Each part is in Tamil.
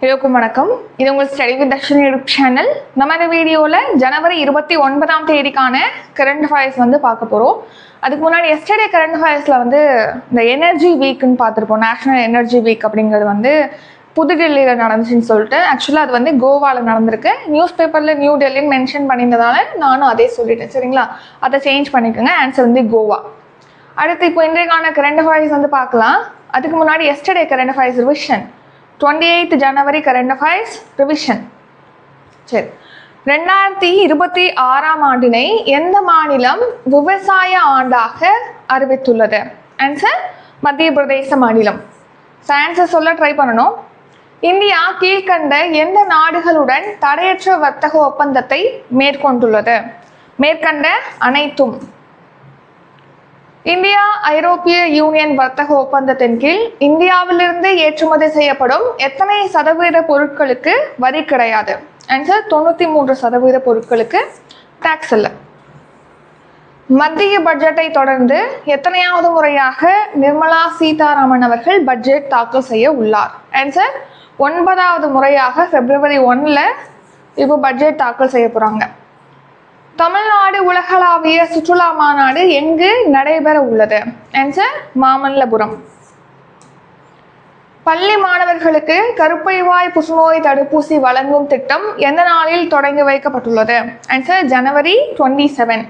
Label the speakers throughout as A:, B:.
A: எல்லோருக்கும் வணக்கம். இது உங்கள் study with Darshini YouTube channel. நம்ம இந்த வீடியோவில் ஜனவரி 29ஆம் தேதிக்கான கரண்ட் அஃபேர்ஸ் பார்க்க போகிறோம். அதுக்கு முன்னாடி எஸ்டர்டே கரண்ட் அஃபேர்ஸில் இந்த எனர்ஜி வீக்குன்னு பார்த்துருப்போம். நேஷனல் எனர்ஜி வீக் அப்படிங்கிறது புதுடெல்லியில் நடந்துச்சுன்னு சொல்லிட்டு, ஆக்சுவலாக அது கோவாவில் நடந்திருக்கு. நியூஸ் பேப்பரில் நியூ டெல்லின்னு மென்ஷன் பண்ணியிருந்ததால நானும் அதே சொல்லிட்டேன். சரிங்களா, அதை சேஞ்ச் பண்ணிக்கோங்க. ஆன்சர் கோவா. அடுத்து இப்போ இன்றைக்கான கரண்ட் அஃபேர்ஸ் பார்க்கலாம். அதுக்கு முன்னாடி yesterday current affairs revision 28th ஜனவரி கரண்ட் அஃபேர்ஸ் ரிவிஷன். சரி, 2026ஆம் ஆண்டினை எந்த மாநிலம் விவசாய ஆண்டாக அறிவித்துள்ளது? ஆன்சர் மத்திய பிரதேச மாநிலம். ஆன்சர் சொல்ல ட்ரை பண்ணணும். இந்தியா கீழ்கண்ட எந்த நாடுகளுடன் தடையற்ற வர்த்தக ஒப்பந்தத்தை மேற்கொண்டுள்ளது? மேற்கண்ட அனைத்தும். இந்தியா ஐரோப்பிய யூனியன் வர்த்தக ஒப்பந்தத்தின் கீழ் இந்தியாவிலிருந்து ஏற்றுமதி செய்யப்படும் எத்தனை சதவீத பொருட்களுக்கு வரி கிடையாது? ஆன்சர் 93% பொருட்களுக்கு டாக்ஸ் இல்லை. மத்திய பட்ஜெட்டை தொடர்ந்து எத்தனையாவது முறையாக நிர்மலா சீதாராமன் அவர்கள் பட்ஜெட் தாக்கல் செய்ய உள்ளார்? ஆன்சர் 9வது முறையாக February 1 இப்போ பட்ஜெட் தாக்கல் செய்ய போறாங்க. தமிழ்நாடு உலகளாவிய சுற்றுலா மாநாடு எங்கு நடைபெற உள்ளது? ஆன்சர் மாமல்லபுரம். பள்ளி மாணவர்களுக்கு கருப்பைவாய் புற்றுநோய் தடுப்பூசி வழங்கும் திட்டம் எந்த நாளில் தொடங்கி வைக்கப்பட்டுள்ளது? Answer January 27.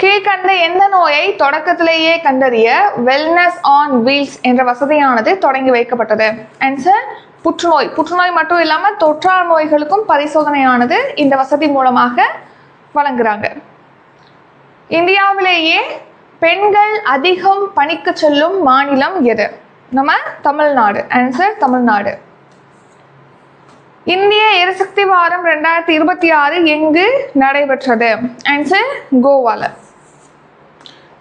A: கீழ்கண்ட எந்த நோயை தொடக்கத்திலேயே கண்டறிய வெல்னஸ் ஆன் வீல்ஸ் என்ற வசதியானது தொடங்கி வைக்கப்பட்டது? ஆன்சர் புற்றுநோய். புற்றுநோய் மட்டும் இல்லாமல் தொற்றா நோய்களுக்கும் பரிசோதனையானது இந்த வசதி மூலமாக வழங்குறாங்க. இந்தியாவிலேயே பெண்கள் அதிகம் பணிக்கு செல்லும் மாநிலம் எது? நம்ம தமிழ்நாடு. ஆன்சர் தமிழ்நாடு. இந்திய எரிசக்தி வாரம் 2026 எங்கு நடைபெற்றது? ஆன்சர் கோவால.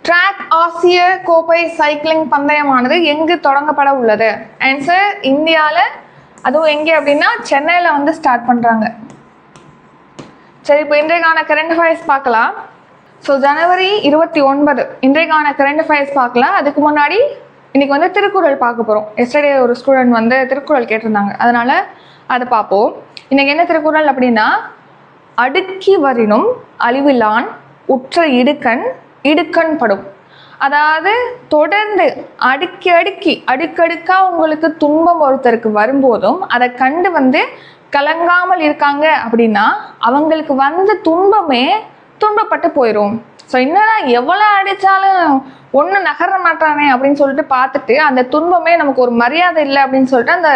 A: ட்ராக் ஆசிய கோப்பை சைக்கிளிங் பந்தயமானது எங்கு தொடங்கப்பட உள்ளது? ஆன்சர் இந்தியாவில். அதுவும் எங்கே அப்படின்னா சென்னையில் ஸ்டார்ட் பண்ணுறாங்க. சரி, இப்போ இன்றைக்கான கரண்ட் அஃபேர்ஸ் பார்க்கலாம். ஸோ January 29 இன்றைக்கான கரண்ட் அஃபேர்ஸ் பார்க்கலாம். அதுக்கு முன்னாடி இன்னைக்கு திருக்குறள் பார்க்க போகிறோம். எஸ்டர்டே ஒரு ஸ்டூடெண்ட் திருக்குறள் கேட்டிருந்தாங்க, அதனால அதை பார்ப்போம். இன்னைக்கு என்ன திருக்குறள் அப்படின்னா, அடுக்கி வரினும் அழிவிலான் உற்ற இடுக்கண் இடுக்கண் படும். அதாவது தொடர்ந்து அடுக்கடுக்கா உங்களுக்கு துன்பம் ஒருத்தருக்கு வரும்போதும் அதை கண்டு கலங்காமல் இருக்காங்க அப்படின்னா அவங்களுக்கு துன்பமே துன்பப்பட்டு போயிடும். ஸோ என்னன்னா எவ்வளோ அடித்தாலும் ஒன்றும் நகர மாட்டானே அப்படின்னு சொல்லிட்டு பார்த்துட்டு அந்த துன்பமே நமக்கு ஒரு மரியாதை இல்லை அப்படின்னு சொல்லிட்டு அந்த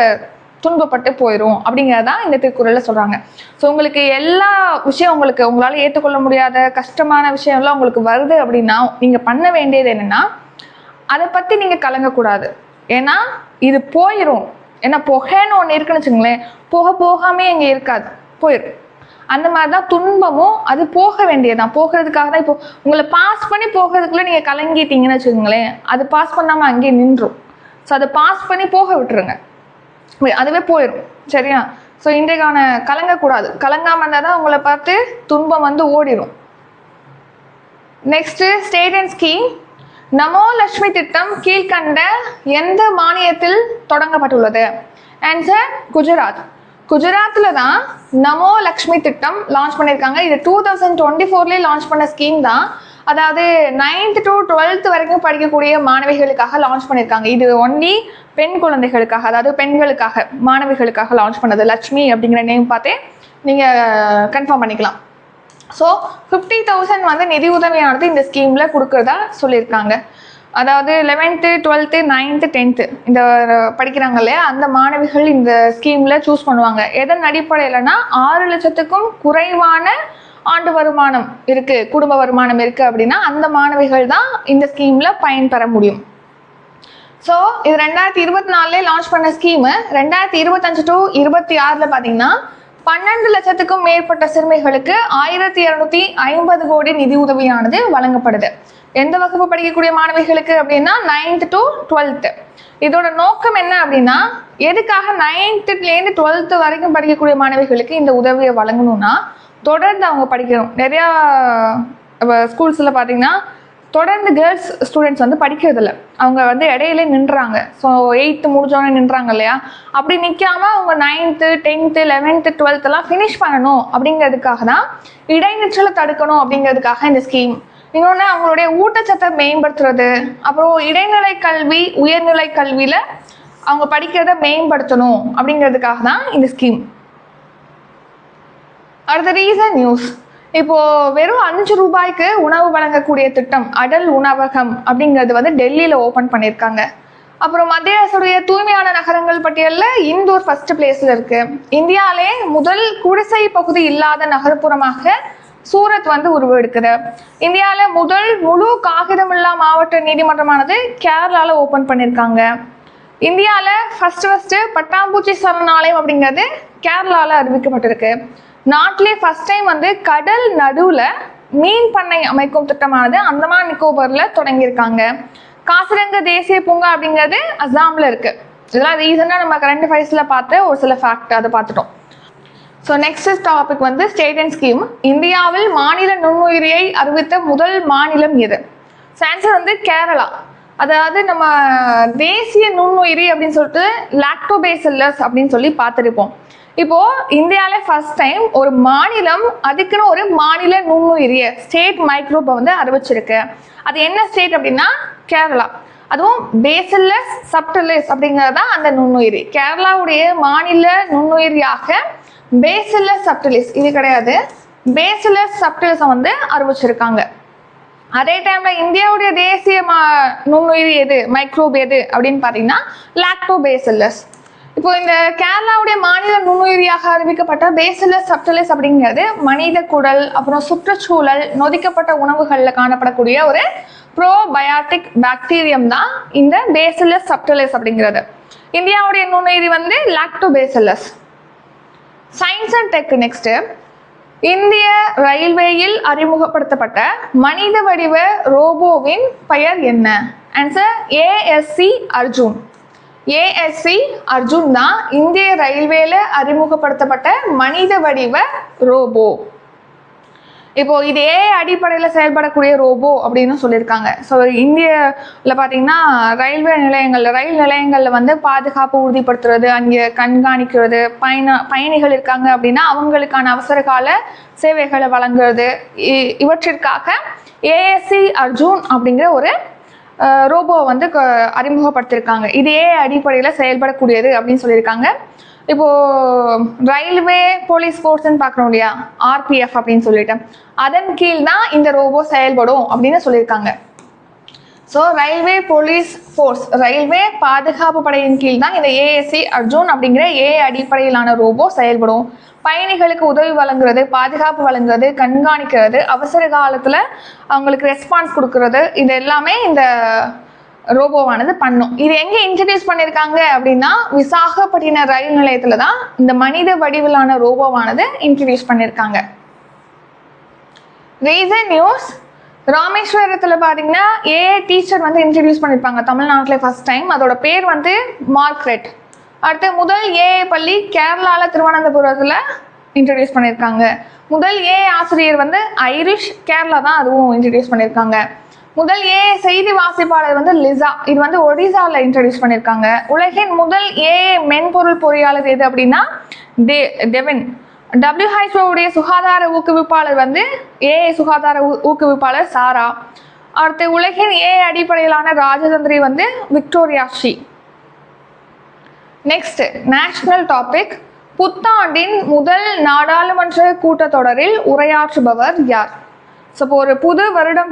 A: துன்பப்பட்டு போயிடும் அப்படிங்கிறதான் இந்த திருக்குறளில் சொல்கிறாங்க. ஸோ உங்களுக்கு எல்லா விஷயம் உங்களால் ஏற்றுக்கொள்ள முடியாத கஷ்டமான விஷயம்லாம் உங்களுக்கு வருது அப்படின்னா நீங்கள் பண்ண வேண்டியது என்னென்னா, அதை பற்றி நீங்கள் கலங்கக்கூடாது. ஏன்னா இது போயிடும். ஏன்னா புகைன்னு ஒன்று இருக்குன்னு வச்சுங்களேன், போகாமே இங்கே இருக்காது, போயிடும். அந்த மாதிரி தான் துன்பமும் அது போக வேண்டியதுதான். போகிறதுக்காக தான். இப்போ உங்களை பாஸ் பண்ணி போகிறதுக்குள்ளே நீங்கள் கலங்கிட்டீங்கன்னு வச்சுக்கோங்களேன், அது பாஸ் பண்ணாமல் அங்கேயே நின்றும். ஸோ அதை பாஸ் பண்ணி போக விட்டுருங்க, அதுவே போயிடும். சரியா? ஸோ இன்றைக்கான கலங்கக்கூடாது. கலங்காமல் இருந்தால் தான் உங்களை பார்த்து துன்பம் ஓடிடும். Next, state and scheme. நமோ லட்சுமி திட்டம் கீழ்கண்ட எந்த மாநிலத்தில் தொடங்கப்பட்டுள்ளது? ஆன்சர் குஜராத். குஜராத்தில் தான் நமோ லக்ஷ்மி திட்டம் லான்ச் பண்ணியிருக்காங்க. இது 2024 லான்ச் பண்ண ஸ்கீம் தான். அதாவது 9th to 12th வரைக்கும் படிக்கக்கூடிய மாணவிகளுக்காக லான்ச் பண்ணியிருக்காங்க. இது ஒன்லி பெண் குழந்தைகளுக்காக, அதாவது பெண்களுக்காக, மாணவிகளுக்காக லான்ச் பண்ணது. லட்சுமி அப்படிங்கிற நேம் பார்த்தே நீங்கள் கன்ஃபார்ம் பண்ணிக்கலாம். ஸோ 50,000 நிதி உதவியானது இந்த ஸ்கீமில் கொடுக்குறதா சொல்லியிருக்காங்க. அதாவது 11th 12th 9th 10th இந்த படிக்கிறாங்க இல்லையா, அந்த மாணவிகள் இந்த ஸ்கீமில் சூஸ் பண்ணுவாங்க. எதன் அடிப்படையில்னா 6 லட்சத்துக்கும் குறைவான ஆண்டு வருமானம் இருக்கு, குடும்ப வருமானம் இருக்கு அப்படின்னா அந்த மாணவிகள் தான் இந்த ஸ்கீம்ல பயன்பெற முடியும். ஸோ இது 2024 லான்ச் பண்ண ஸ்கீமு. 2025 to 26 பார்த்தீங்கன்னா 12 லட்சத்துக்கும் மேற்பட்ட சிறுமிகளுக்கு 1250 கோடி நிதி உதவியானது வழங்கப்படுது. எந்த வகுப்பு படிக்கக்கூடிய மாணவிகளுக்கு அப்படின்னா 9th to 12th. இதோட நோக்கம் என்ன அப்படின்னா, எதுக்காக 9th to 12th வரைக்கும் படிக்கக்கூடிய மாணவிகளுக்கு இந்த உதவியை வழங்கணும்னா தொடர்ந்து அவங்க படிக்கணும். நிறையா ஸ்கூல்ஸில் பார்த்தீங்கன்னா தொடர்ந்து கேர்ள்ஸ் ஸ்டூடெண்ட்ஸ் வந்து படிக்கிறதில்ல. அவங்க வந்து இடையிலே நின்றாங்க. ஸோ 8th முடிஞ்சோடனே நின்றாங்க இல்லையா, அப்படி நிற்காம அவங்க 9th 10th 11th 12th finish பண்ணணும் அப்படிங்கிறதுக்காக தான் இடைநிற்றலை தடுக்கணும் அப்படிங்கிறதுக்காக இந்த ஸ்கீம். இன்னொன்று அவங்களுடைய ஊட்டச்சத்தை மேம்படுத்துறது, அப்புறம் இடைநிலை கல்வி உயர்நிலை கல்வியில் அவங்க படிக்கிறத மேம்படுத்தணும் அப்படிங்கிறதுக்காக தான் இந்த ஸ்கீம். அடுத்த ரீசன் நியூஸ். இப்போ வெறும் 5 ரூபாய்க்கு உணவு வழங்கக்கூடிய திட்டம் அடல் உணவகம் அப்படிங்கிறது வந்து டெல்லியில் ஓப்பன் பண்ணியிருக்காங்க. அப்புறம் மத்திய அரசுடைய தூய்மையான நகரங்கள் பட்டியலில் இந்தூர் ஃபர்ஸ்ட் பிளேஸில் இருக்கு. இந்தியாவிலே முதல் குடிசை பகுதி இல்லாத நகர்ப்புறமாக சூரத் வந்து உருவெடுக்குது. இந்தியாவில் முதல் முழு காகிதமில்லா மாவட்ட நீதிமன்றமானது கேரளாவில் ஓப்பன் பண்ணியிருக்காங்க. இந்தியாவில் ஃபர்ஸ்ட் பட்டாம்பூச்சி சரணாலயம் அப்படிங்கிறது கேரளாவில் அறிவிக்கப்பட்டிருக்கு. நாட்டிலே ஃபர்ஸ்ட் டைம் வந்து கடல் நடுவில் மீன் பண்ணை அமைக்கும் திட்டமானது அந்தமான் நிக்கோபரில் தொடங்கியிருக்காங்க. காசிரங்கா தேசிய பூங்கா அப்படிங்கிறது அஸ்ஸாமில் இருக்கு. இதெல்லாம் ரீசெண்டாக நம்ம கரண்ட் அஃபேர்ஸில் பார்த்து ஒரு சில ஃபேக்ட் அதை பார்த்துட்டோம். ஸோ நெக்ஸ்ட் டாபிக் வந்து ஸ்டேட் அண்ட் ஸ்கீம். இந்தியாவில் மாநில நுண்ணுயிரியை அறிவித்த முதல் மாநிலம் எது? ஆன்சர் வந்து கேரளா. அதாவது நம்ம தேசிய நுண்ணுயிரி அப்படின்னு சொல்லிட்டு லாக்டோபேசில்லஸ் அப்படின்னு சொல்லி பார்த்துருப்போம். இப்போ இந்தியாவில் ஃபர்ஸ்ட் டைம் ஒரு மாநிலம் அதுக்குன்னு ஒரு மாநில நுண்ணுயிரிய ஸ்டேட் மைக்ரோபை வந்து அறிவிச்சிருக்கு. அது என்ன ஸ்டேட் அப்படின்னா கேரளா. அதுவும் பேசில்லஸ் சப்டிலிஸ் அப்படிங்கிறது தான் அந்த நுண்ணுயிரி. கேரளாவுடைய மாநில நுண்ணுயிரியாக பேசில்லஸ் சப்டிலிஸ் இது கிடையாது, பேசில்லஸ் சப்டிலிஸை வந்து அறிவிச்சிருக்காங்க. அதே டைம்ல இந்தியாவுடைய தேசிய நுண்ணுயிரி எது மைக்ரோப் எது அப்படின்னு பார்த்தீங்கன்னா லாக்டோபேசில்லஸ். இப்போ இந்த கேரளாவுடைய மாநில நுண்ணுயிரியாக அறிவிக்கப்பட்ட பேசில்லஸ் சப்டிலிஸ் அப்படிங்கிறது மனித குடல் அப்புறம் சுற்றுச்சூழல் நொதிக்கப்பட்ட உணவுகளில் காணப்படக்கூடிய ஒரு ப்ரோபயாட்டிக் பாக்டீரியம் தான் இந்த பேசில்லஸ் சப்டிலிஸ் அப்படிங்கிறது. இந்தியாவுடைய நுண்ணுயிரி வந்து lactobacillus. Science and tech. Next, இந்திய ரயில்வேயில் அறிமுகப்படுத்தப்பட்ட மனித வடிவ ரோபோவின் பெயர் என்ன? Answer ASC Arjun. ASC Arjun தான் இந்திய ரயில்வேல அறிமுகப்படுத்தப்பட்ட மனித வடிவ ரோபோ. இப்போ இது அடிப்படையில் செயல்படக்கூடிய ரோபோ அப்படின்னு சொல்லியிருக்காங்க. ஸோ இந்தியாவில் பார்த்தீங்கன்னா ரயில் நிலையங்களில் வந்து பாதுகாப்பு உறுதிப்படுத்துறது, அங்கே கண்காணிக்கிறது, பயணிகள் இருக்காங்க அப்படின்னா அவங்களுக்கான அவசர கால சேவைகளை வழங்குறது, இவற்றிற்காக ஏஎஸ்சி அர்ஜுன் அப்படிங்கிற ஒரு ரோபோ வந்து அறிமுகப்படுத்தியிருக்காங்க. இதே அடிப்படையில் செயல்படக்கூடியது அப்படின்னு சொல்லியிருக்காங்க. இப்போது ரயில்வே போலீஸ் ஃபோர்ஸ்ன்னு பார்க்குறோம் இல்லையா, ஆர்பிஎஃப் அப்படின்னு சொல்லிட்டு, அதன் கீழ் தான் இந்த ரோபோ செயல்படும் அப்படின்னு சொல்லியிருக்காங்க. So railway police force, railway பாதுகாப்பு படையின் கீழ் தான் இந்த ஏஎஸ்சி அர்ஜுன் அப்படிங்கிற அடிப்படையிலான ரோபோ செயல்படும். பயணிகளுக்கு உதவி வழங்குறது, பாதுகாப்பு வழங்குறது, கண்காணிக்கிறது, அவசர காலத்தில் அவங்களுக்கு ரெஸ்பான்ஸ் கொடுக்கறது, இது எல்லாமே இந்த ரோபோவானது பண்ணும். இது எங்கே இன்ட்ரடியூஸ் பண்ணியிருக்காங்க அப்படின்னா விசாகப்பட்டினம் ரயில் நிலையத்தில் தான் இந்த மனித வடிவிலான ரோபோவானது இன்ட்ரடியூஸ் பண்ணியிருக்காங்க. Reason news. ராமேஸ்வரத்தில் பார்த்தீங்கன்னா டீச்சர் வந்து இன்ட்ரடியூஸ் பண்ணியிருப்பாங்க தமிழ்நாட்டில் ஃபர்ஸ்ட் டைம். அதோட பேர் வந்து மார்க்ரெட். அடுத்து முதல் பள்ளி கேரளாவில் திருவனந்தபுரத்தில் இன்ட்ரடியூஸ் பண்ணியிருக்காங்க. முதல் ஆசிரியர் வந்து ஐரிஷ், கேரளா தான் அதுவும் இன்ட்ரடியூஸ் பண்ணியிருக்காங்க. முதல் செய்தி வாசிப்பாளர் வந்து லிசா, இது வந்து ஒடிசாவில் இன்ட்ரடியூஸ் பண்ணியிருக்காங்க. உலகின் முதல் மென்பொருள் பொறியாளர் எது அப்படின்னா டெவின். WHO உடைய சுகாதார ஊக்குவிப்பாளர் வந்து சுகாதார ஊக்குவிப்பாளர் சாரா. அடுத்து உலகின் அடிப்படையிலான ராஜதந்திரி வந்து விக்டோரியா ஷி. Next, national topic. புத்தாண்டின் முதல் நாடாளுமன்ற கூட்டத்தொடரில் உரையாற்றுபவர் யார்? ஸோ இப்போ ஒரு புது வருடம்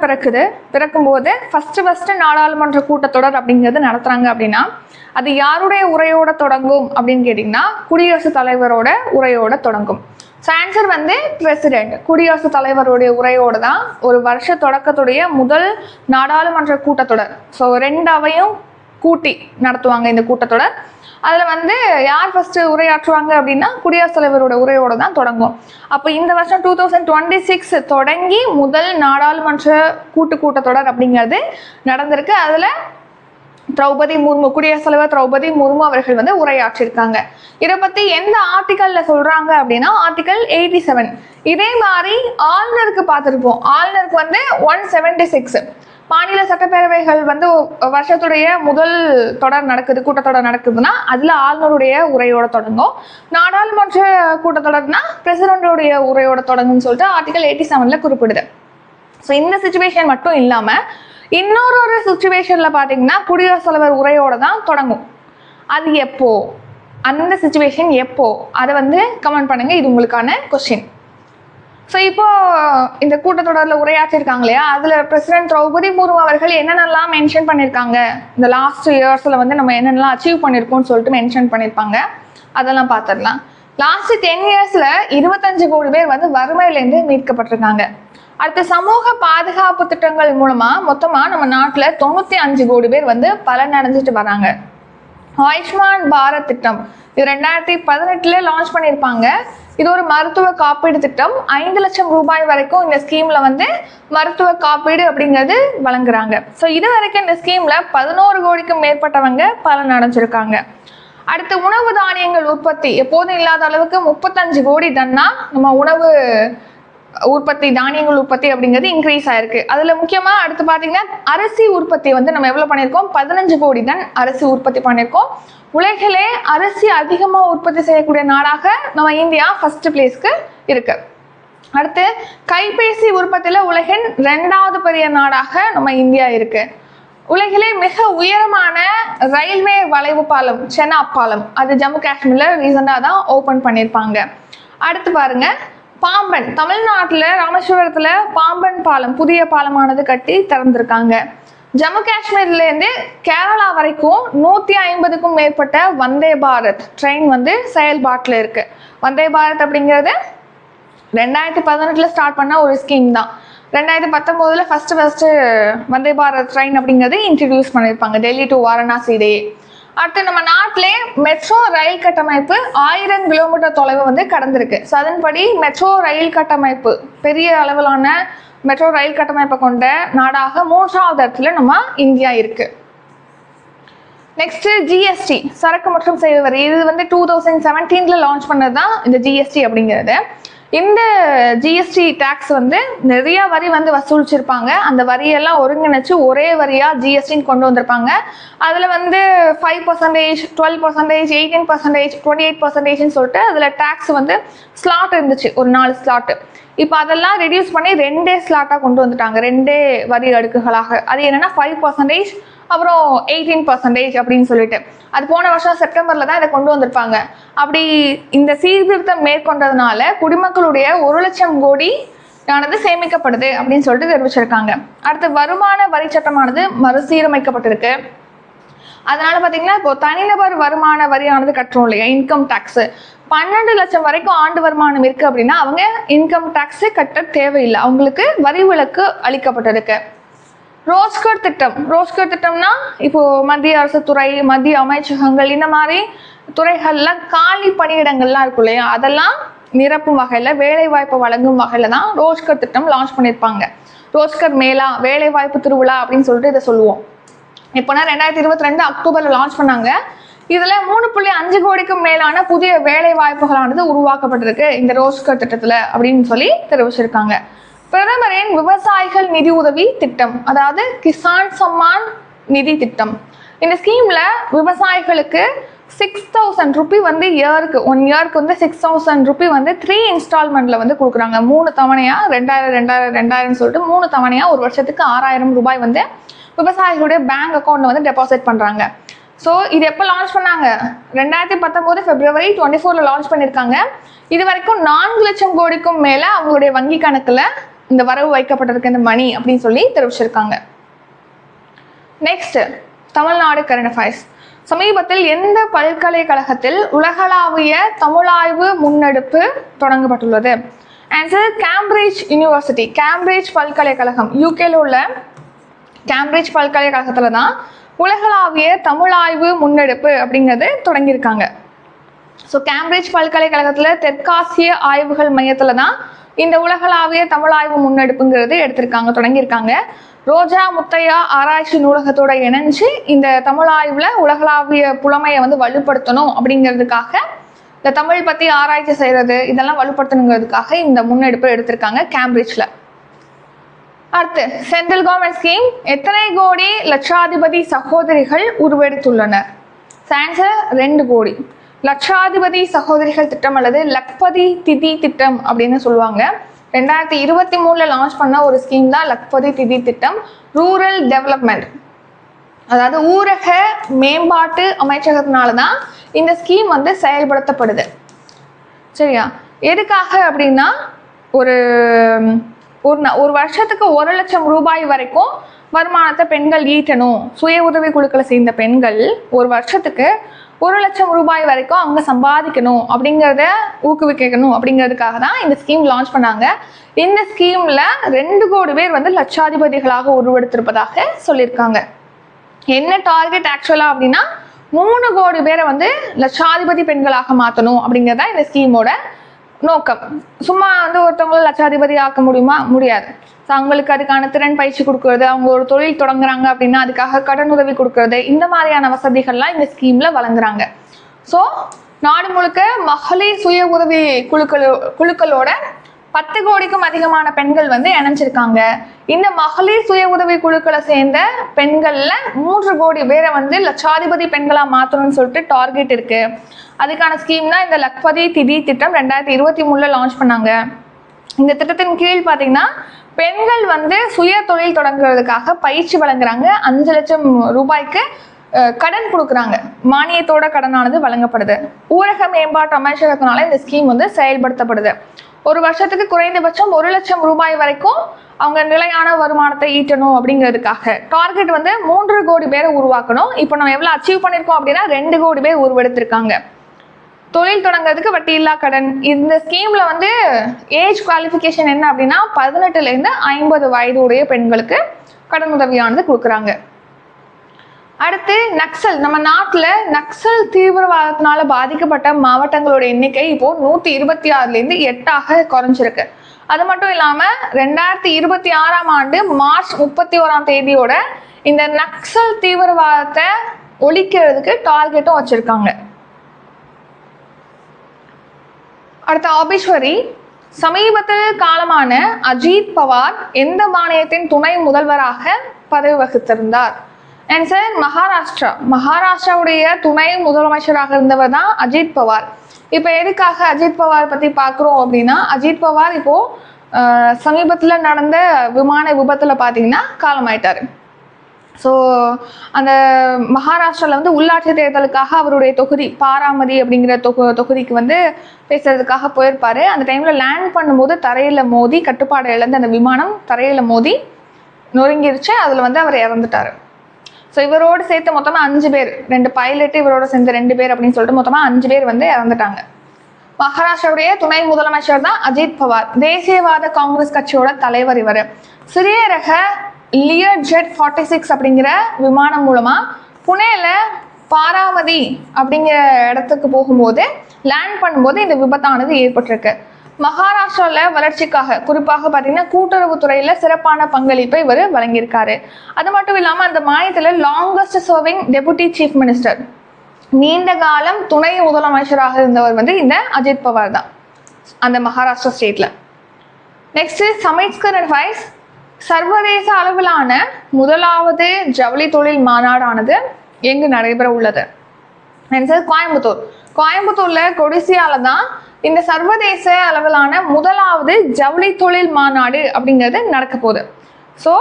A: பிறக்கும்போது ஃபஸ்ட்டு நாடாளுமன்ற கூட்டத்தொடர் அப்படிங்கிறது நடத்துகிறாங்க அப்படின்னா அது யாருடைய உரையோட தொடங்கும் அப்படின்னு கேட்டிங்கன்னா குடியரசுத் தலைவரோட உரையோட தொடங்கும். ஸோ ஆன்சர் வந்து பிரசிடென்ட், குடியரசுத் தலைவருடைய உரையோடு தான் ஒரு வருஷ தொடக்கத்துடைய முதல் நாடாளுமன்ற கூட்டத்தொடர். ஸோ 2 அவையும் கூட்டி நடத்துவாங்க இந்த கூட்டத்தொடர். அதில் வந்து யார் ஃபஸ்ட்டு உரையாற்றுவாங்க அப்படின்னா குடியரசுத் தலைவரோட உரையோடு தான் தொடங்கும். அப்போ இந்த வருஷம் 2026 தொடங்கி முதல் நாடாளுமன்ற கூட்டத்தொடர் அப்படிங்கிறது நடந்திருக்கு. அதில் குடியரசுத் தலைவர் திரௌபதி முர்மு அவர்கள் வந்து உரையாற்றிருக்காங்க. இதை பற்றி எந்த ஆர்டிக்கலில் சொல்கிறாங்க அப்படின்னா ஆர்டிக்கல் 87. இதே மாதிரி ஆளுநருக்கு பார்த்துருப்போம். ஆளுநருக்கு வந்து 176. மாநில சட்டப்பேரவைகள் வந்து வருஷத்துடைய முதல் தொடர் நடக்குது, கூட்டத்தொடர் நடக்குதுன்னா அதுல ஆளுநருடைய உரையோட தொடங்கும். நாடாளுமன்ற கூட்டத்தொடர்னா பிரசிடண்டோடைய உரையோட தொடங்குன்னு சொல்லிட்டு ஆர்டிகல் 87ல குறிப்பிடுது. ஸோ இந்த சிச்சுவேஷன் மட்டும் இல்லாம இன்னொரு சிச்சுவேஷன்ல பாத்தீங்கன்னா குடியரசுத் தலைவர் உரையோட தான் தொடங்கும். அது எப்போ, அந்த சிச்சுவேஷன் எப்போ, அதை வந்து கமெண்ட் பண்ணுங்க. இது உங்களுக்கான கொஸ்டின். ஸோ இப்போ இந்த கூட்டத்தொடரில் உரையாற்றிருக்காங்க இல்லையா, அதில் பிரசிடென்ட் திரௌபதி முர்மு அவர்கள் என்னென்னலாம் மென்ஷன் பண்ணியிருக்காங்க, இந்த லாஸ்ட் இயர்ஸில் வந்து நம்ம என்னென்னலாம் அச்சீவ் பண்ணியிருக்கோம்னு சொல்லிட்டு மென்ஷன் பண்ணியிருப்பாங்க. அதெல்லாம் பார்த்துடலாம். லாஸ்ட் 10 இயர்ஸில் 25 கோடி பேர் வந்து வறுமையிலேருந்து மீட்கப்பட்டிருக்காங்க. அடுத்த சமூக பாதுகாப்பு திட்டங்கள் மூலமாக மொத்தமாக நம்ம நாட்டில் 95 கோடி பேர் வந்து பலன் அடைஞ்சிட்டு வராங்க. ஆயுஷ்மான் பாரத் திட்டம் இது 2018 லான்ச் பண்ணியிருப்பாங்க. இது ஒரு மருத்துவ காப்பீடு திட்டம். 5 லட்சம் ரூபாய் வரைக்கும் இந்த ஸ்கீம்ல வந்து மருத்துவ காப்பீடு அப்படிங்கிறது வழங்குறாங்க. ஸோ இது வரைக்கும் இந்த ஸ்கீம்ல 11 கோடிக்கும் மேற்பட்டவங்க பலன் அடைஞ்சிருக்காங்க. அடுத்து உணவு தானியங்கள் உற்பத்தி எப்போதும் இல்லாத அளவுக்கு 35 கோடி டன்னா நம்ம உணவு உற்பத்தி, தானியங்கள் உற்பத்தி அப்படிங்கிறது இன்க்ரீஸ் ஆயிருக்கு. அதுல முக்கியமா அடுத்து பாத்தீங்கன்னா அரிசி உற்பத்தி வந்து நம்ம எவ்வளவு பண்ணியிருக்கோம், 15 கோடி டன் அரிசி உற்பத்தி பண்ணியிருக்கோம். உலகிலே அரிசி அதிகமா உற்பத்தி செய்யக்கூடிய நாடாக நம்ம இந்தியா ஃபர்ஸ்ட் பிளேஸ்க்கு இருக்கு. அடுத்து கைபேசி உற்பத்தியில உலகின் 2வது பெரிய நாடாக நம்ம இந்தியா இருக்கு. உலகிலே மிக உயரமான ரயில்வே வளைவு பாலம் செனாப் பாலம், அது ஜம்மு காஷ்மீர்ல ரீசெண்டா தான் ஓபன் பண்ணியிருப்பாங்க. அடுத்து பாருங்க பாம்பன், தமிழ்நாட்டில் ராமேஸ்வரத்தில் பாம்பன் பாலம், புதிய பாலமானது கட்டி திறந்திருக்காங்க. ஜம்மு காஷ்மீர்லேருந்து கேரளா வரைக்கும் 150க்கும் மேற்பட்ட வந்தே பாரத் ட்ரெயின் வந்து செயல்பாட்டில் இருக்கு. வந்தே பாரத் அப்படிங்கிறது 2018 ஸ்டார்ட் பண்ண ஒரு ஸ்கீம் தான். 2019 ஃபர்ஸ்ட் வந்தே பாரத் ட்ரெயின் அப்படிங்கிறது இன்ட்ரடியூஸ் பண்ணியிருப்பாங்க டெல்லி டு வாரணாசி இடையே. அடுத்து நம்ம நாட்டிலே மெட்ரோ ரயில் கட்டமைப்பு 1000 கிலோமீட்டர் தொலைவு வந்து கடந்திருக்கு. ஸோ அதன்படி மெட்ரோ ரயில் கட்டமைப்பு பெரிய அளவிலான மெட்ரோ ரயில் கட்டமைப்பை கொண்ட நாடாக 3வது இடத்துல நம்ம இந்தியா இருக்கு. நெக்ஸ்ட் ஜிஎஸ்டி, சரக்கு மற்றும் சேவை வரி. இது வந்து 2017 லான்ச் பண்ணது தான் இந்த ஜிஎஸ்டி அப்படிங்கிறது. இந்த ஜிஎஸ்டி டேக்ஸ் வந்து நிறைய வரி வந்து வசூலிச்சிருப்பாங்க. அந்த வரியெல்லாம் ஒருங்கிணைச்சு ஒரே வரியா ஜிஎஸ்டின்னு கொண்டு வந்திருப்பாங்க. அதுல வந்து 5%, 12%, 18%, 28% சொல்லிட்டு அதுல டேக்ஸ் வந்து ஸ்லாட் இருந்துச்சு, ஒரு 4 ஸ்லாட். இப்போ அதெல்லாம் ரெடியூஸ் பண்ணி 2 ஸ்லாட்டா கொண்டு வந்துட்டாங்க, 2 வரி அடுக்குகளாக. அது என்னன்னா 5%, அப்புறம் 18% அப்படின்னு சொல்லிட்டு. அது போன வருஷம் செப்டம்பர்ல தான் இதை கொண்டு வந்திருப்பாங்க. அப்படி இந்த சீர்திருத்தம் மேற்கொண்டதுனால குடிமக்களுடைய 1 லட்சம் கோடி ஆனது சேமிக்கப்படுது அப்படின்னு சொல்லிட்டு தெரிவிச்சிருக்காங்க. அடுத்து வருமான வரி சட்டமானது மறுசீரமைக்கப்பட்டிருக்கு. அதனால பாத்தீங்கன்னா இப்போ தனிநபர் வருமான வரியானது கட்டுறோம் இல்லையா, இன்கம் டேக்ஸ் 12 லட்சம் வரைக்கும் ஆண்டு வருமானம் இருக்கு அப்படின்னா அவங்க இன்கம் டேக்ஸ் கட்ட தேவையில்லை, அவங்களுக்கு வரி விலக்கு அளிக்கப்பட்டிருக்கு. ரோஸ்கர் திட்டம், ரோஸ்கர் திட்டம்னா இப்போ மத்திய அரசு துறை, மத்திய அமைச்சகங்கள், இந்த மாதிரி துறைகள்ல காலி பணியிடங்கள்லாம் இருக்கும் இல்லையா, அதெல்லாம் நிரப்பும் வகையில வேலை வாய்ப்பு வழங்கும் வகையில தான் ரோஸ்கர் திட்டம் லான்ச் பண்ணியிருப்பாங்க. ரோஸ்கர் மேளா, வேலை வாய்ப்பு திருவிழா அப்படின்னு சொல்லிட்டு இதை சொல்லுவோம். இப்போனா 2022 அக்டோபர்ல லான்ச் பண்ணாங்க. இதுல 3.5 கோடிக்கும் மேலான புதிய வேலை வாய்ப்புகளானது உருவாக்கப்பட்டிருக்கு இந்த ரோஸ்கர் திட்டத்துல அப்படின்னு சொல்லி தெரிவிச்சிருக்காங்க. பிரதமரின் விவசாயிகள் நிதி உதவி திட்டம், அதாவது கிசான் சம்மான் நிதி திட்டம். இந்த ஸ்கீம்ல விவசாயிகளுக்கு 6,000 ரூபி வந்து இயருக்கு, 1 இயருக்கு வந்து 6,000 ரூபி வந்து 3 இன்ஸ்டால்மெண்ட்ல வந்து கொடுக்குறாங்க. 3 தவணையா 2000 சொல்லிட்டு 3 தவணையா ஒரு வருஷத்துக்கு 6000 ரூபாய் வந்து விவசாயிகளுடைய பேங்க் அக்கௌண்ட்ல வந்து டெபாசிட் பண்றாங்க. ஸோ இது எப்போ லான்ச் பண்ணாங்க, 2019 February 24 லான்ச் பண்ணியிருக்காங்க. இது வரைக்கும் 4 லட்சம் கோடிக்கும் மேல அவங்களுடைய வங்கி கணக்குல இந்த வரவு வைக்கப்பட்டிருக்கு இந்த மணி அப்படின்னு சொல்லி தெரிவிச்சிருக்காங்க. Next Tamil Nadu current affairs. சமீபத்தில் எந்த பல்கலைக்கழகத்தில் உலகளாவிய தமிழாய்வு முன்னெடுப்பு தொடங்கப்பட்டுள்ளது? ஆன்சர் கேம்பிரிட்ஜ் யூனிவர்சிட்டி, கேம்பிரிட்ஜ் பல்கலைக்கழகம், யூகேல உள்ள கேம்பிரிட்ஜ் பல்கலைக்கழகத்துல தான் உலகளாவிய தமிழாய்வு முன்னெடுப்பு அப்படிங்கிறது தொடங்கியிருக்காங்க. ஸோ கேம்பிரிட்ஜ் பல்கலைக்கழகத்தில் தெற்காசிய ஆய்வுகள் மையத்தில் தான் இந்த உலகளாவிய தமிழாய்வு முன்னெடுப்புங்கிறது தொடங்கியிருக்காங்க. ரோஜா முத்தையா ஆராய்ச்சி நூலகத்தோட இணைஞ்சு இந்த தமிழாய்வில் உலகளாவிய புலமையை வந்து வலுப்படுத்தணும் அப்படிங்கிறதுக்காக, இந்த தமிழ் பற்றி ஆராய்ச்சி செய்கிறது இதெல்லாம் வலுப்படுத்தணுங்கிறதுக்காக இந்த முன்னெடுப்பு எடுத்திருக்காங்க கேம்பிரிட்ஜில். அடுத்து சென்ட்ரல் கவர்மெண்ட் ஸ்கீம் எத்தனை கோடி லட்சாதிபதி சகோதரிகள் உருவெடுத்துள்ளனர்? ஆன்சர் 2 கோடி. லட்சாதிபதி சகோதரிகள் திட்டம் அல்லது லக்பதி திதி திட்டம் அப்படின்னு சொல்லுவாங்க. 2023 லான்ச் பண்ண ஒரு ஸ்கீம் தான் லக்பதி திதி திட்டம். ரூரல் டெவலப்மெண்ட், அதாவது ஊரக மேம்பாட்டு அமைச்சகத்தினால தான் இந்த ஸ்கீம் வந்து செயல்படுத்தப்படுது. சரியா? எதுக்காக அப்படின்னா ஒரு வருஷத்துக்கு 1 லட்சம் ரூபாய் வரைக்கும் வருமானத்தை பெண்கள் ஈட்டணும். சுய உதவி குழுக்களை சேர்ந்த பெண்கள் ஒரு வருஷத்துக்கு 1 லட்சம் ரூபாய் வரைக்கும் அவங்க சம்பாதிக்கணும் அப்படிங்கிறத ஊக்குவிக்கணும் அப்படிங்கிறதுக்காக தான் இந்த ஸ்கீம் லான்ச் பண்ணாங்க. இந்த ஸ்கீம்ல 2 கோடி பேர் வந்து லட்சாதிபதிகளாக உருவெடுத்திருப்பதாக சொல்லியிருக்காங்க. என்ன டார்கெட் ஆக்சுவலா அப்படின்னா 3 கோடி பேரை வந்து லட்சாதிபதி பெண்களாக மாற்றணும் அப்படிங்கிறதா இந்த ஸ்கீமோட நோக்கம். சும்மா வந்து ஒருத்தவங்களை லட்சாதிபதி ஆக்க முடியுமா? முடியாது. ஸோ அவங்களுக்கு அதுக்கான திறன் பயிற்சி கொடுக்கறது, அவங்க ஒரு தொழில் தொடங்குறாங்க அப்படின்னா அதுக்காக கடன் உதவி கொடுக்கறது, இந்த மாதிரியான வசதிகள்லாம் இந்த ஸ்கீம்ல வழங்குறாங்க. ஸோ நாடு முழுக்க மகளிர் சுய உதவி குழுக்களோட 10 கோடிக்கும் அதிகமான பெண்கள் வந்து இணைஞ்சிருக்காங்க. இந்த மகளிர் சுய உதவி குழுக்களை சேர்ந்த பெண்கள்ல 3 கோடி பேரை வந்து லட்சாதிபதி பெண்களா மாற்றணும்னு சொல்லிட்டு டார்கெட் இருக்கு. அதுக்கான ஸ்கீம் தான் இந்த லக்பதி திதி திட்டம் 2023 லான்ச் பண்ணாங்க. இந்த திட்டத்தின் கீழ் பார்த்தீங்கன்னா பெண்கள் வந்து சுய தொழில் தொடங்குறதுக்காக பயிற்சி வழங்குறாங்க. 5 லட்சம் ரூபாய்க்கு கடன் கொடுக்குறாங்க. மானியத்தோட கடனானது வழங்கப்படுது. ஊரக மேம்பாட்டு அமைச்சகத்தினால இந்த ஸ்கீம் வந்து செயல்படுத்தப்படுது. ஒரு வருஷத்துக்கு குறைந்தபட்சம் 1 லட்சம் ரூபாய் வரைக்கும் அவங்க நிலையான வருமானத்தை ஈட்டணும் அப்படிங்கிறதுக்காக டார்கெட் வந்து 3 கோடி பேரை உருவாக்கணும். இப்போ நம்ம எவ்வளோ அச்சீவ் பண்ணியிருக்கோம் அப்படின்னா 2 கோடி பேர் உருவெடுத்திருக்காங்க. தொழில் தொடங்குறதுக்கு வட்டி இல்லா கடன். இந்த ஸ்கீம்ல வந்து ஏஜ் குவாலிஃபிகேஷன் என்ன அப்படின்னா 18லேருந்து 50 வயது உடைய பெண்களுக்கு கடன் உதவியானது கொடுக்குறாங்க. அடுத்து நக்சல். நம்ம நாட்டில் நக்சல் தீவிரவாதத்தினால பாதிக்கப்பட்ட மாவட்டங்களோட எண்ணிக்கை இப்போ 126லேருந்து 8ஆக குறைஞ்சிருக்கு. அது மட்டும் இல்லாமல் 2026ஆம் ஆண்டு மார்ச் 31ஆம் தேதியோட இந்த நக்சல் தீவிரவாதத்தை ஒழிக்கிறதுக்கு டார்கெட்டும் வச்சிருக்காங்க. அடுத்த ஆபீஸ்வரி. சமீபத்தில் காலமான அஜித் பவார் எந்த மாநிலத்தின் துணை முதல்வராக பதவி வகித்திருந்தார்? ஆன்சர் மகாராஷ்டிராவுடைய துணை முதலமைச்சராக இருந்தவர் தான் அஜித் பவார். இப்போ எதுக்காக அஜித் பவார் பற்றி பார்க்குறோம் அப்படின்னா அஜித் பவார் இப்போ சமீபத்தில் நடந்த விமான விபத்தில் பார்த்தீங்கன்னா காலமாயிட்டார். ஸோ அந்த மகாராஷ்டிராவில் வந்து உள்ளாட்சி தேர்தலுக்காக அவருடைய தொகுதி பாராமதி அப்படிங்கிற தொகுதிக்கு வந்து பேசுறதுக்காக போயிருப்பாரு. அந்த டைமில் லேண்ட் பண்ணும்போது தரையில் மோதி கட்டுப்பாடு இழந்து அந்த விமானம் தரையில் மோதி நொறுங்கிருச்சு. அதில் வந்து அவர் இறந்துட்டார். ஸோ இவரோடு சேர்த்து மொத்தமாக 5 பேர், 2 பைலட்டு இவரோட சேர்ந்து 2 பேர் அப்படின்னு சொல்லிட்டு மொத்தமாக 5 பேர் வந்து இறந்துட்டாங்க. மகாராஷ்டிராவுடைய துணை முதலமைச்சர் தான் அஜித் பவார். தேசியவாத காங்கிரஸ் கட்சியோட தலைவர் இவர். சிறிய ரக லியர் ஜெட் 46 அப்படிங்கிற விமானம் மூலமா புனேல பாராமதி அப்படிங்கிற இடத்துக்கு போகும்போது லேண்ட் பண்ணும்போது இந்த விபத்தானது ஏற்பட்டிருக்கு. மகாராஷ்டிராவில் வளர்ச்சிக்காக குறிப்பாக பார்த்தீங்கன்னா கூட்டுறவுத்துறையில் சிறப்பான பங்களிப்பை இவர் வழங்கியிருக்காரு. அது மட்டும் இல்லாமல் அந்த மாநிலத்தில் longest serving deputy chief minister, நீண்ட காலம் துணை முதலமைச்சராக இருந்தவர் வந்து இந்த அஜித் பவார் தான் அந்த மகாராஷ்டிரா ஸ்டேட்ல. நெக்ஸ்ட் சமீட்ஸ்கர் அண்ட் ஃபைஸ். சர்வதேச அளவிலான முதலாவது ஜவுளி தொழில் மாநாடானது எங்கு நடைபெற உள்ளது? கோயம்புத்தூர்ல கொடிசியால தான் இந்த சர்வதேச அளவிலான முதலாவது ஜவுளி தொழில் மாநாடு அப்படிங்கிறது நடக்க போகுது. So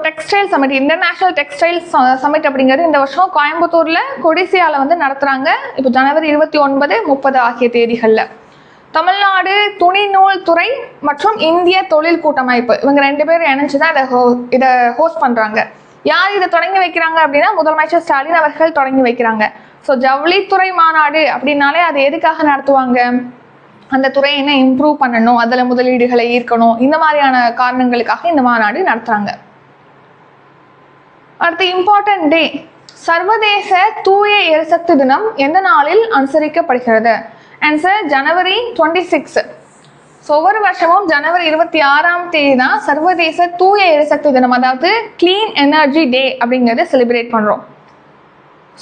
A: textile summit, international textile summit அப்படிங்கிறது இந்த வருஷம் கோயம்புத்தூர்ல கொடிசியால வந்து நடத்துறாங்க. இப்போ ஜனவரி 29, 30 ஆகிய தேதிகளில். தமிழ்நாடு துணிநூல் துறை மற்றும் இந்திய தொழில் கூட்டமைப்பு இவங்க 2 பேரும் இணைஞ்சுதான் இதை ஹோஸ்ட் பண்றாங்க. யார் இதை தொடங்கி வைக்கிறாங்க அப்படின்னா முதலமைச்சர் ஸ்டாலின் அவர்கள் தொடங்கி வைக்கிறாங்க. ஸோ ஜவுளித்துறை மாநாடு அப்படின்னாலே அது எதுக்காக நடத்துவாங்க? அந்த துறையை என்ன இம்ப்ரூவ் பண்ணணும், அதில் முதலீடுகளை ஈர்க்கணும், இந்த மாதிரியான காரணங்களுக்காக இந்த மாநாடு நடத்துறாங்க. அடுத்து இம்பார்ட்டன்ட் டே. சர்வதேச தூய எரிசக்தி தினம் எந்த நாளில் அனுசரிக்கப்படுகிறது? ஆன்சர் ஜனவரி 26. ஸோ ஒவ்வொரு வருஷமும் ஜனவரி 26ஆம் தேதி தான் சர்வதேச தூய எரிசக்தி தினம், அதாவது கிளீன் எனர்ஜி டே அப்படிங்கிறத செலிப்ரேட் பண்ணுறோம்.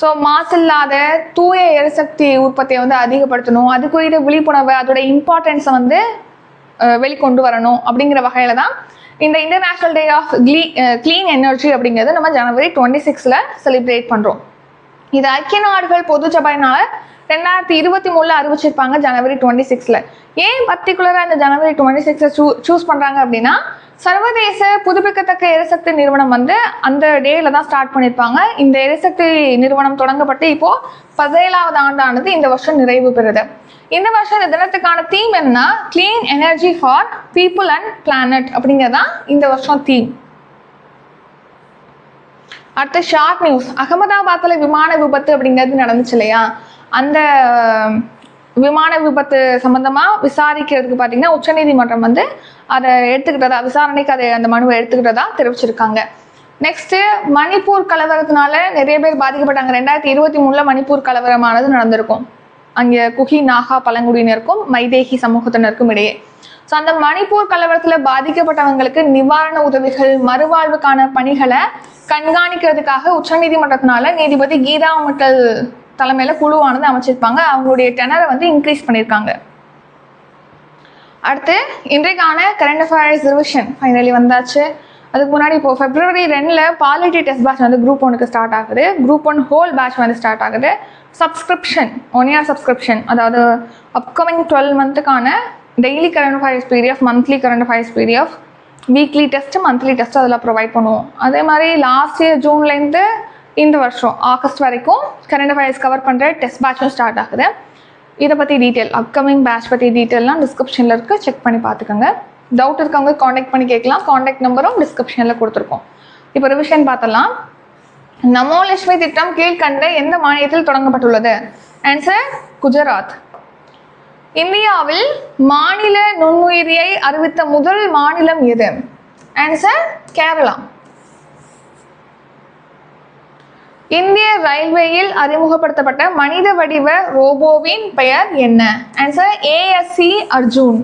A: ஸோ மாசில்லாத தூய எரிசக்தி உற்பத்தியை வந்து அதிகப்படுத்தணும், அது குறித்த விழிப்புணர்வு, அதோட இம்பார்ட்டன்ஸை வந்து வெளிக்கொண்டு வரணும் அப்படிங்கிற வகையில் தான் இந்த international day of clean energy அப்படிங்கிறது நம்ம ஜனவரி 26 செலிப்ரேட் பண்ணுறோம். இது ஐக்கிய நாடுகள் பொது சபையினால 2023 அறிவிச்சிருப்பாங்க ஜனவரி 26. ஏன் பர்டிகுலராக இந்த ஜனவரி 26 சூஸ் பண்ணுறாங்க அப்படின்னா, சர்வதேச புதுப்பிக்கத்தக்க எரிசக்தி நிறுவனம் வந்து அந்த டேல தான் ஸ்டார்ட் பண்ணியிருப்பாங்க. இந்த எரிசக்தி நிறுவனம் தொடங்கப்பட்டு இப்போ 17வது ஆண்டானது இந்த வருஷம் நிறைவு பெறுது. இந்த வருஷம் இந்த தினத்துக்கான தீம் என்னன்னா, clean energy for people and planet அப்படிங்கிறதான் இந்த வருஷம் தீம். அடுத்து ஷார்ட் நியூஸ். அகமதாபாத்தில் விமான விபத்து அப்படிங்கிறது நடந்துச்சு இல்லையா, அந்த விமான விபத்து சம்பந்தமாக விசாரிக்கிறதுக்கு பார்த்தீங்கன்னா உச்சநீதிமன்றம் வந்து அதை எடுத்துக்கிட்டதா, விசாரணைக்கு அதை அந்த மனுவை எடுத்துக்கிட்டதா தெரிவிச்சிருக்காங்க. நெக்ஸ்ட்டு மணிப்பூர் கலவரத்தினால நிறைய பேர் பாதிக்கப்பட்டாங்க. 2023 மணிப்பூர் கலவரமானது நடந்திருக்கும். அங்கே குகி நாகா பழங்குடியினருக்கும் மைதேகி சமூகத்தினருக்கும் இடையே. ஸோ அந்த மணிப்பூர் கலவரத்தில் பாதிக்கப்பட்டவங்களுக்கு நிவாரண உதவிகள், மறுவாழ்வுக்கான பணிகளை கண்காணிக்கிறதுக்காக உச்சநீதிமன்றத்தினால நீதிபதி கீதா மிட்டல் தலைமையில் குழுவானது அமைச்சிருப்பாங்க. அவங்களுடைய டெனரை வந்து இன்க்ரீஸ் பண்ணியிருக்காங்க. அடுத்து இன்றைக்கான கரண்ட் அஃபேர்ஸ் ரிவிஷன் ஃபைனலி வந்தாச்சு. அதுக்கு முன்னாடி இப்போ February 2 பாலிட்டி டெஸ்ட் பேட்ச் வந்து Group 1க்கு ஸ்டார்ட் ஆகுது. Group 1 ஹோல் பேட்ச் வந்து ஸ்டார்ட் ஆகுது. சப்ஸ்கிரிப்ஷன் 1 year சப்ஸ்கிரிப்ஷன், அதாவது அப்கமிங் 12 மந்த்துக்கான daily current affairs PDF, monthly current affairs PDF, weekly test, monthly test அதில் ப்ரொவைட் பண்ணுவோம். அதே மாதிரி லாஸ்ட் இயர் ஜூன்லேருந்து இந்த வருஷம் ஆகஸ்ட் வரைக்கும் கரண்ட் அஃபேர்ஸ் கவர் பண்ணுற டெஸ்ட் பேட்சும் ஸ்டார்ட் ஆகுது. இதை பற்றி டீட்டெயில், அப்கமிங் பேட்ச் பற்றி டீட்டெயிலாம் டிஸ்கிரிப்ஷனில் இருக்குது, செக் பண்ணி பார்த்துக்கோங்க. டவுட் இருக்கவங்க காண்டாக்ட் பண்ணி கேட்கலாம். காண்டாக்ட் நம்பரும் டிஸ்கிரிப்ஷனில் கொடுத்துருக்கோம். இப்போ ரிவிஷன் பார்த்தலாம். நமோ லட்சுமி திட்டம் கீழ்கண்ட எந்த மாநிலத்தில் தொடங்கப்பட்டுள்ளது? ஆன்சர் குஜராத். இந்தியாவில் மாநில நுண்ணுயிரியை அறிவித்த முதல் மாநிலம் எது? ஆன்சர் கேரளா. இந்திய ரயில்வேயில் அறிமுகப்படுத்தப்பட்ட மனித வடிவ ரோபோவின் பெயர் என்ன? Answer ASC Arjun.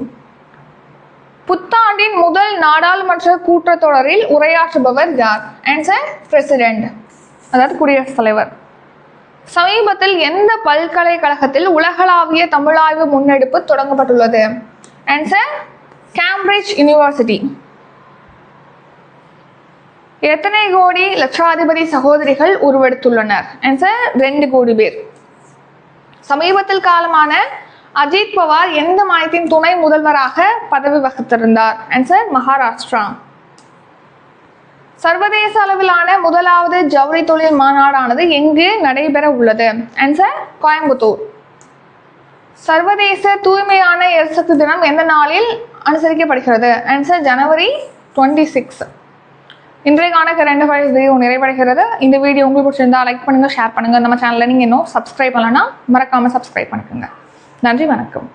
A: புத்தாண்டின் முதல் நாடாளுமன்ற கூட்டத்தொடரில் உரையாற்றுபவர் யார்? ஆன்சர் பிரசிடென்ட், அதாவது குடியரசுத் தலைவர். சமீபத்தில் எந்த பல்கலைக்கழகத்தில் உலகளாவிய தமிழாய்வு முன்னெடுப்பு தொடங்கப்பட்டுள்ளது? Answer Cambridge university. எத்தனை கோடி லட்சாதிபதி சகோதரிகள் உருவெடுத்துள்ளனர்? ஆன்சர் 2 கோடி பேர். சமீபத்தில் காலமான அஜித் பவார் எந்த மாநிலத்தின் துணை முதல்வராக பதவி வகித்திருந்தார்? ஆன்சர் மகாராஷ்டிரா. சர்வதேச அளவிலான முதலாவது ஜவுளி தொழில் மாநாடானது எங்கு நடைபெற உள்ளது? ஆன்சர் கோயம்புத்தூர். சர்வதேச தூய்மையான எரிசக்தி தினம் எந்த நாளில் அனுசரிக்கப்படுகிறது? ஆன்சர் ஜனவரி 26. இன்றைக்கான கரண்ட் அஃபேர்ஸ் வீடியோ நிறைவடைகிறது. இந்த வீடியோ உங்களுக்கு பிடிச்சிருந்தா லைக் பண்ணுங்க, ஷேர் பண்ணுங்க. நம்ம சேனலில் நீங்கள் இன்னும் சப்ஸ்கிரைப் பண்ணலன்னா மறக்காம சப்ஸ்கிரைப் பண்ணிக்கோங்க. நன்றி, வணக்கம்.